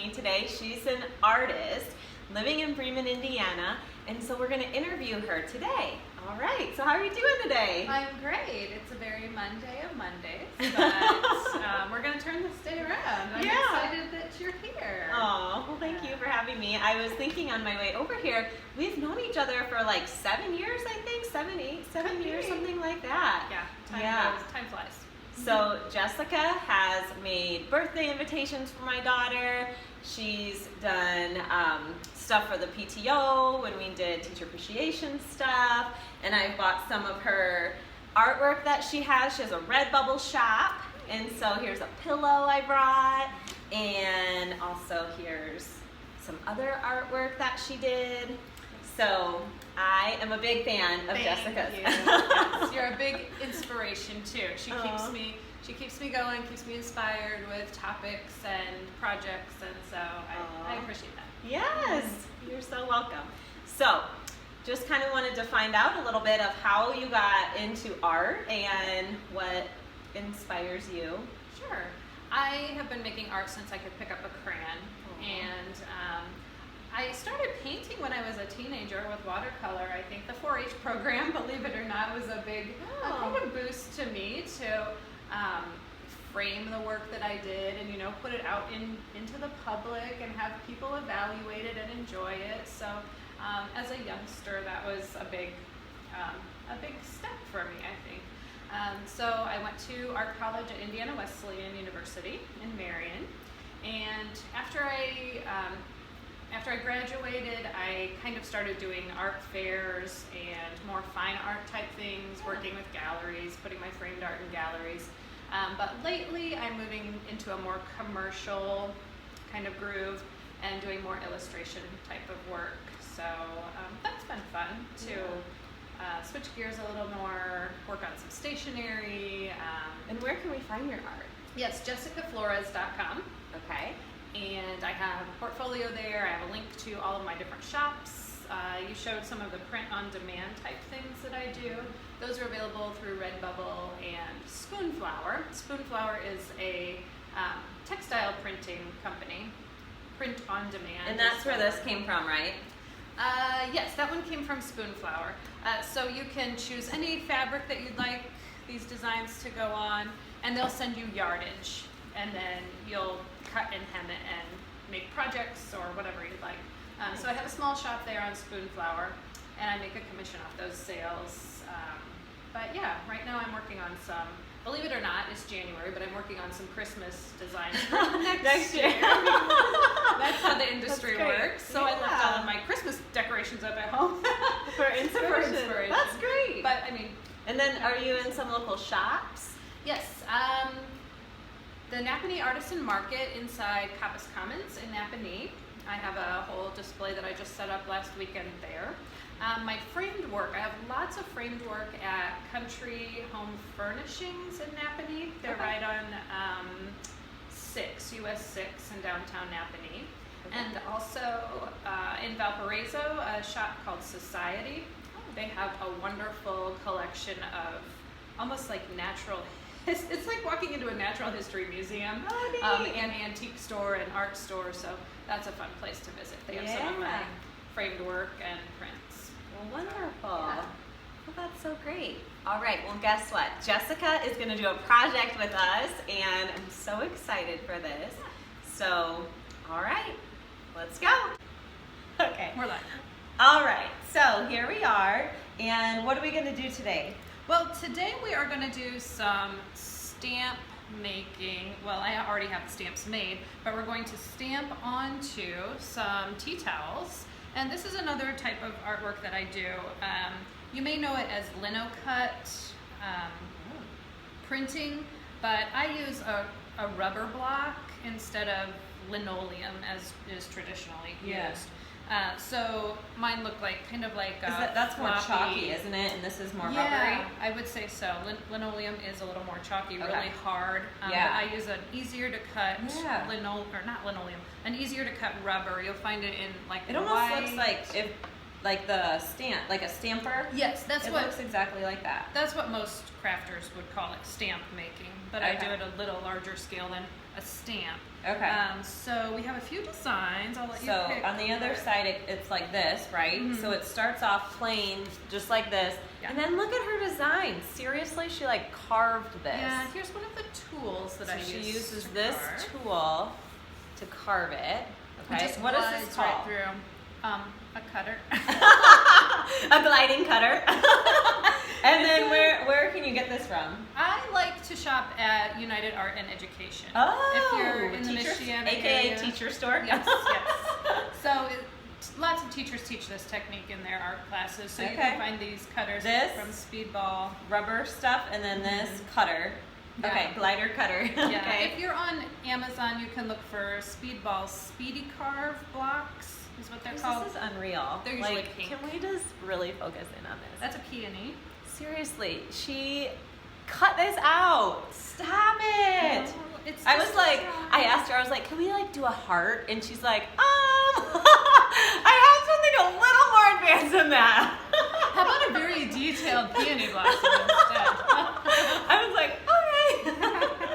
me today. She's an artist living in Bremen, Indiana, and so we're going to interview her today. All right, so how are you doing today? I'm great. It's a very Monday of Mondays, but we're going to turn this day around. I'm excited that you're here. Oh, well, thank you for having me. I was thinking on my way over here, we've known each other for like 7 years, I think, 7 years, something like that. Yeah, time flies. So Jessica has made birthday invitations for my daughter. She's done stuff for the PTO when we did teacher appreciation stuff. And I bought some of her artwork that she has. She has a Redbubble shop. And so here's a pillow I brought. And also here's some other artwork that she did. So I am a big fan of Jessica's. You. Yes, you're a big inspiration too. She keeps me going, keeps me inspired with topics and projects, and so I appreciate that. Yes, you're so welcome. So just kind of wanted to find out a little bit of how you got into art and what inspires you. Sure. I have been making art since I could pick up a crayon, and I started painting when I was a teenager with watercolor. I think the 4-H program, believe it or not, was a big kind of boost to me to frame the work that I did and put it out into the public and have people evaluate it and enjoy it. So as a youngster, that was a big step for me, I think. So I went to art college at Indiana Wesleyan University in Marion, and after I graduated, I kind of started doing art fairs and more fine art type things, working with galleries, putting my framed art in galleries. But lately, I'm moving into a more commercial kind of groove and doing more illustration type of work. So that's been fun to switch gears a little more, work on some stationery. And where can we find your art? Yes, jessicaflores.com. Okay. And I have a portfolio there. I have a link to all of my different shops. You showed some of the print-on-demand type things that I do. Those are available through Redbubble and Spoonflower. Spoonflower is a textile printing company, print-on-demand. And that's where this came from, right? Yes, that one came from Spoonflower. So you can choose any fabric that you'd like these designs to go on, and they'll send you yardage. And then you'll cut and hem it and make projects or whatever you'd like. So I have a small shop there on Spoonflower, and I make a commission off those sales. But yeah, right now I'm working on some, believe it or not, it's January, but I'm working on some Christmas designs for next year. That's how the industry works. So I left all of my Christmas decorations up at home. For inspiration. That's great. But I mean. And then are you in some local shops? Yes. The Napanee Artisan Market inside Coppice Commons in Napanee. I have a whole display that I just set up last weekend there. My framed work, I have lots of framed work at Country Home Furnishings in Napanee. They're right on US 6 in downtown Napanee. Okay. And also in Valparaiso, a shop called Society. They have a wonderful collection of almost like natural it's like walking into a natural history museum, and antique store and art store, so that's a fun place to visit. They have some of my framed work and prints. Well, wonderful. Well, that's so great. All right, well, guess what? Jessica is going to do a project with us, and I'm so excited for this. So, all right, let's go. Okay. We're live. All right, so here we are, and what are we going to do today? Well, today we are going to do some stamp making. Well, I already have the stamps made, but we're going to stamp onto some tea towels. And this is another type of artwork that I do. You may know it as lino cut printing, but I use a rubber block instead of linoleum as is traditionally used. So mine look like kind of like that's more chalky, isn't it? And this is more rubbery. Yeah, I would say so. Linoleum is a little more chalky, really hard. But I use an easier to cut an easier to cut rubber. You'll find it in like it almost looks like the stamp, like a stamper. Yes, it looks exactly like that. That's what most crafters would call it, stamp making. But I do it a little larger scale than a stamp. Okay. So we have a few designs. I'll let you So pick. on the other side, it's like this, right? Mhm. So it starts off plain, just like this. Yeah. And then look at her design. Seriously, she like carved this. Yeah, here's one of the tools that I use. She uses to this carve. tool to carve it. It Okay. just What is glides this called? right through. A cutter. A gliding cutter. And then where can you get this from? I like to shop at United Art and Education. Oh, if you're in the teacher, Michiana aka area. teacher store. Yes, yes. So lots of teachers teach this technique in their art classes. So you Okay. can find these cutters This? from Speedball. Rubber stuff, and then this cutter. Yeah. Okay, glider cutter. Yeah. Okay. If you're on Amazon, you can look for Speedball Speedy Carve blocks. Is what they're called. This is unreal. They're usually like, pink. can we just really focus in on this? That's a peony. Seriously, she cut this out. Stop it. Oh, it's I was just like, design. I asked her, I was like, can we like do a heart? And she's like, I have something a little more advanced than that. How about a very detailed peony blossom instead? I was like, okay.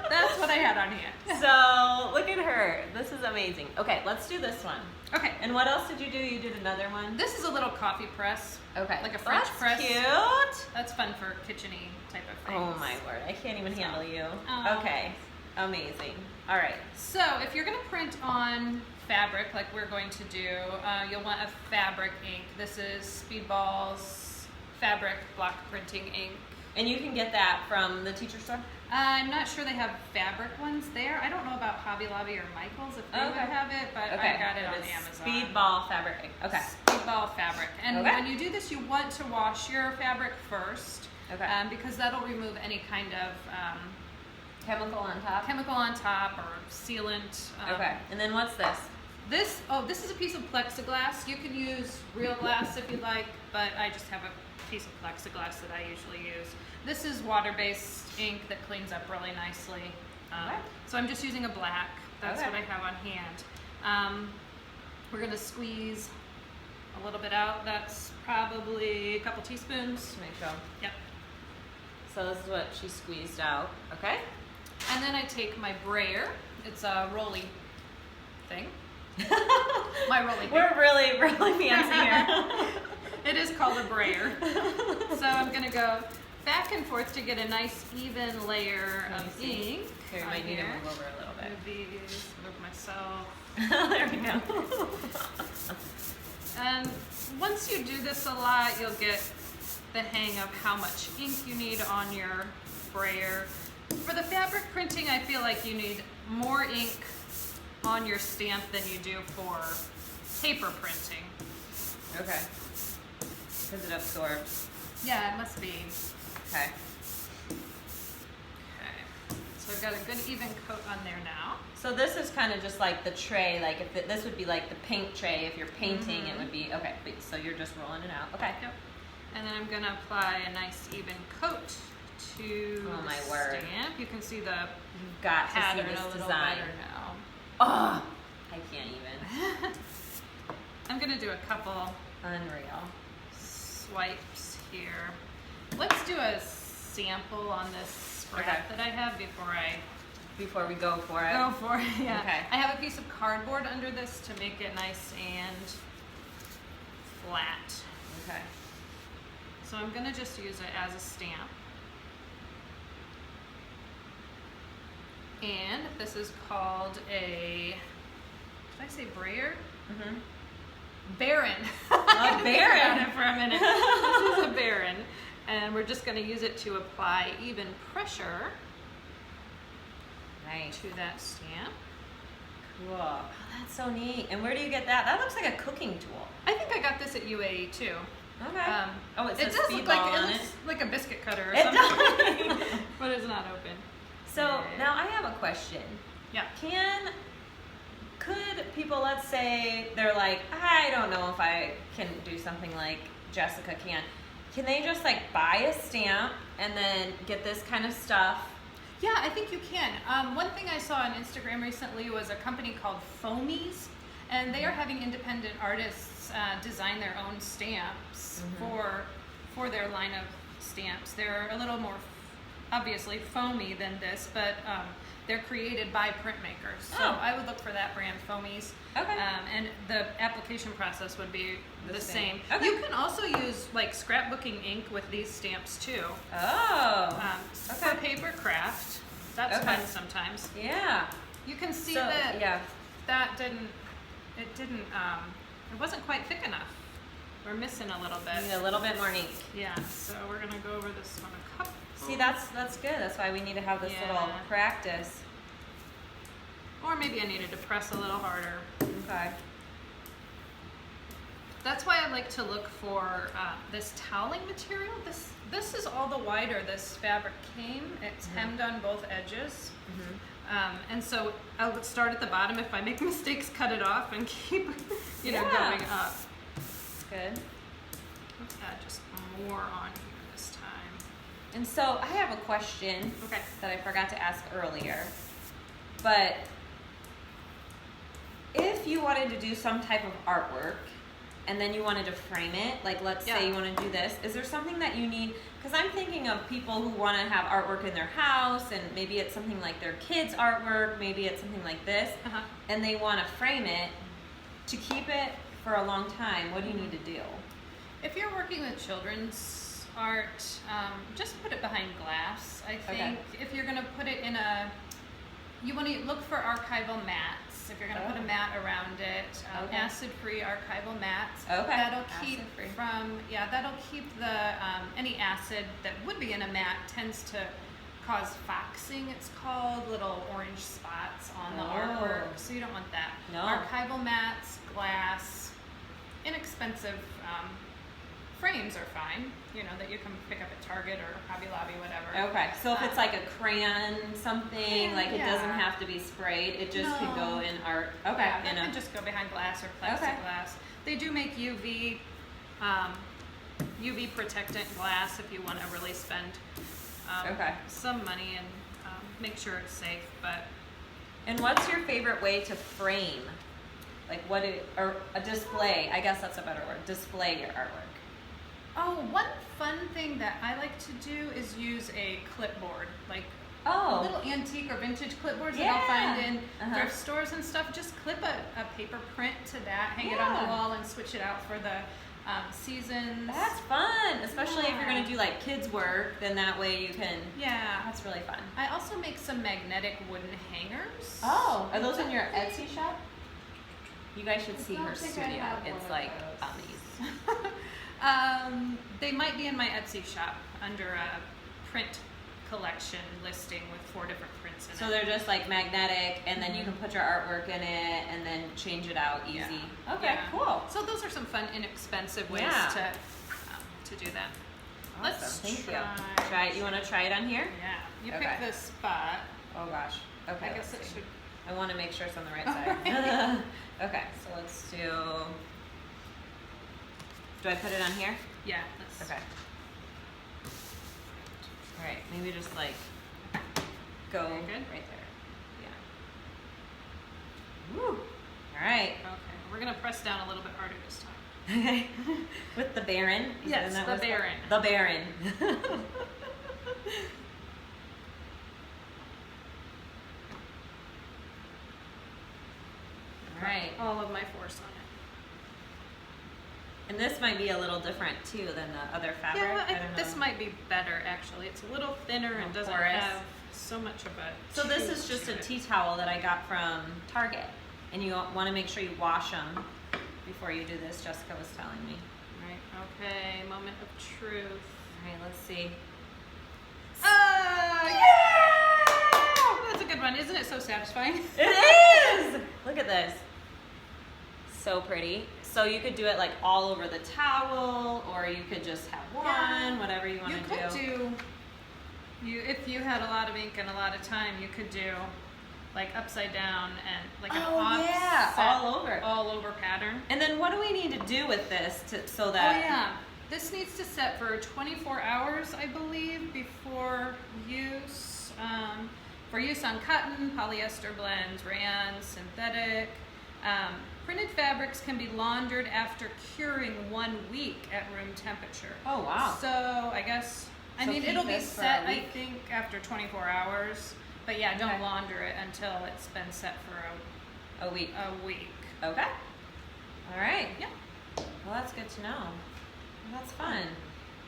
That's what I had on hand. So look at her. This is amazing. Okay, let's do this one. Okay. And what else did you do? You did another one? This is a little coffee press. Okay. Like a French That's press. Cute. That's fun for kitchen-y type of things. Oh my word. I can't even handle you. Oh. Okay. Amazing. All right. So if you're going to print on fabric like we're going to do, you'll want a fabric ink. This is Speedball's fabric block printing ink. And you can get that from the teacher store? I'm not sure they have fabric ones there. I don't know about Hobby Lobby or Michael's if they would Okay. have it, but I got it on Amazon. Speedball fabric ink. Okay. Speedball fabric. And Okay. when you do this, you want to wash your fabric first. Okay. Because that'll remove any kind of Chemical on top? chemical on top or sealant. Okay. And then what's this? This is a piece of plexiglass. You can use real glass if you'd like, but I just have a piece of plexiglass that I usually use. This is water-based ink that cleans up really nicely. Okay. So I'm just using a black. That's Okay. what I have on hand. We're gonna squeeze a little bit out. That's probably a couple teaspoons. Just make sure. Yep. So this is what she squeezed out. Okay. And then I take my brayer. It's a rolly thing. My rolly thing. We're really, really fancy here. It is called a brayer. So I'm gonna go back and forth to get a nice even layer Let me of see. ink. Here, you on might need to here. move over a little bit. Move these, move myself. There we go. And once you do this a lot, you'll get the hang of how much ink you need on your brayer. For the fabric printing, I feel like you need more ink on your stamp than you do for paper printing. Okay. Because it absorbs. Yeah, it must be. Okay. Okay. So I've got a good even coat on there now. So this is kind of just like the tray, like if this would be like the paint tray. If you're painting, it Mhm. would be, okay, so you're just rolling it out. Okay. Yep. And then I'm gonna apply a nice even coat to Oh, the my word. stamp. You can see the You've got to see pattern this a little design. better now. Oh, I can't even. I'm gonna do a couple Unreal. swipes here. Let's do a sample on this scrap Okay. that I have before I Before we go for it. go for it. Yeah. Okay. I have a piece of cardboard under this to make it nice and flat. Okay. So I'm gonna just use it as a stamp. And this is called a, did I say brayer? Mm-hmm. Baron. A Baron. Think about it for a minute. This is a Baron, and we're just going to use it to apply even pressure Nice. to that stamp. Cool. Oh, that's so neat. And where do you get that? That looks like a cooking tool. I think I got this at UAE too. Okay. Oh, it It says does look like Speedball it on looks it. like a biscuit cutter or It something. does. But it's not open. So Okay. now I have a question. Yeah. Could people, let's say they're like, I don't know if I can do something like Jessica can they just like buy a stamp and then get this kind of stuff? Yeah, I think you can. One thing I saw on Instagram recently was a company called Foamies, and they are having independent artists design their own stamps for their line of stamps. They're a little more obviously foamy than this, but they're created by printmakers. So Oh. I would look for that brand, Foamies. Okay. And the application process would be the same. Okay. You can also use like scrapbooking ink with these stamps too. Oh. For paper craft. That's Okay. fun sometimes. Yeah. You can see So, that yeah. it wasn't quite thick enough. We're missing a little You bit. need a little bit more ink. Yeah, so we're gonna go over this one a couple. See, that's good. That's why we need to have this little Yeah. practice. Or maybe I needed to press a little harder. Okay. That's why I like to look for this toweling material. This is all the wider this fabric came. It's hemmed on both edges. And so I would start at the bottom. If I make mistakes, cut it off and keep, Yeah. going up. Good. Let's add just more on here this time. And so I have a question Okay. that I forgot to ask earlier. But if you wanted to do some type of artwork and then you wanted to frame it, like let's Yeah. say you want to do this, is there something that you need? Because I'm thinking of people who want to have artwork in their house, and maybe it's something like their kids' artwork, maybe it's something like this, Uh-huh. and they want to frame it to keep it for a long time. What do you need to do? If you're working with children's art, just put it behind glass. I think if you're going to put it in you want to look for archival mats. If you're going to put a mat around it, acid-free archival mats. Okay. That'll keep Acid-free. that'll keep the any acid that would be in a mat tends to cause foxing. It's called, little orange spots on the artwork, so you don't want that. No. Archival mats, glass, inexpensive frames are fine, that you can pick up at Target or Hobby Lobby, whatever. Okay, so if it's like a crayon something, like it doesn't Yeah. have to be sprayed, it just could go in art. Okay, Yeah, that can just go behind glass or plexiglass. They do make UV protectant glass if you want to really spend some money and make sure it's safe. But And what's your favorite way to frame? Like or a display, I guess that's a better word, display your artwork. one fun thing that I like to do is use a clipboard, like Oh. little antique or vintage clipboards that Yeah. I'll find in Uh-huh. thrift stores and stuff. Just clip a paper print to that, hang it on the Yeah. wall, and switch it out for the seasons. That's fun, especially if you're Yeah. going to do like kids work, then that way you can, Yeah. that's really fun. I also make some magnetic wooden hangers. Oh, are those in your Etsy shop? You guys should see don't her think I studio. have one It's of like those. amazing. They might be in my Etsy shop under a print collection listing with 4 different prints in So it. they're just like magnetic, and then you can put your artwork in it, and then change it out easy. Yeah. Okay, Yeah. cool. So those are some fun, inexpensive ways Yeah. to do that. Awesome. Let's Thank try. you. Try it. You want to try it on here? Yeah. You Okay. pick this spot. Oh gosh. Okay. I guess let's it see. should. I want to make sure it's on the right side. Okay, so let's do. Do I put it on here? Yeah. Let's, Okay. All right, maybe just like go Very good. right there. Yeah. Woo. All right. Okay. We're gonna press down a little bit harder this time. Okay. With the Baron. Yes, Isn't that the what it's called? Baron. The Baron. All right. All of my force on it. And this might be a little different too than the other fabric. Yeah, I don't know. this might be better actually. It's a little thinner and doesn't porous. have so much of a. So this tube is just to a it. tea towel that I got from Target, and you want to make sure you wash them before you do this. Jessica was telling me. Right. Okay. Moment of truth. All right, let's see. Yeah! That's a good one. Isn't it so satisfying? It is. Look at this. So pretty. So you could do it like all over the towel, or you could just have one, Yeah. whatever you want You to could do. If you had a lot of ink and a lot of time, you could do like upside down and like an offset, all over pattern. And then what do we need to do with this so Oh that? yeah, this needs to set for 24 hours, I believe, before use. For use on cotton, polyester blends, rayon, synthetic. Printed fabrics can be laundered after curing 1 week at room temperature. Oh wow. So I guess, So it'll keep be this for set, a I week? think, after 24 hours. But yeah, don't Okay. launder it until it's been set for A week. a week. Okay. All right. Yeah. Well, that's good to know. Well, that's fun.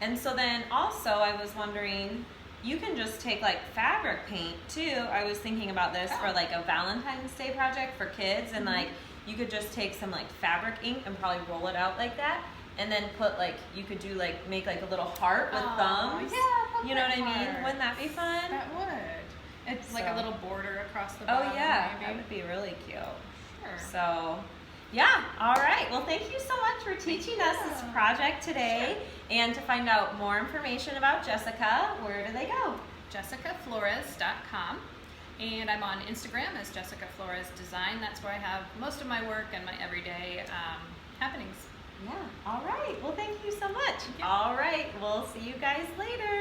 And so then also I was wondering, you can just take like fabric paint too. I was thinking about this for like a Valentine's Day project for kids, and like you could just take some like fabric ink and probably roll it out like that, and then put like, you could do like, make like a little heart with thumbs. Yeah, You know what I mean? hearts. Wouldn't that be fun? That would. It's like a So- little border across the Oh bottom. yeah, maybe. that would be really cute. Sure. So, yeah, all right. Well, thank you so much for teaching us this project today. And to find out more information about Jessica, where do they go? JessicaFlores.com. And I'm on Instagram as Jessica Flores Design. That's where I have most of my work and my everyday happenings. Yeah, all right. Well, thank you so much. you. All right, we'll see you guys later.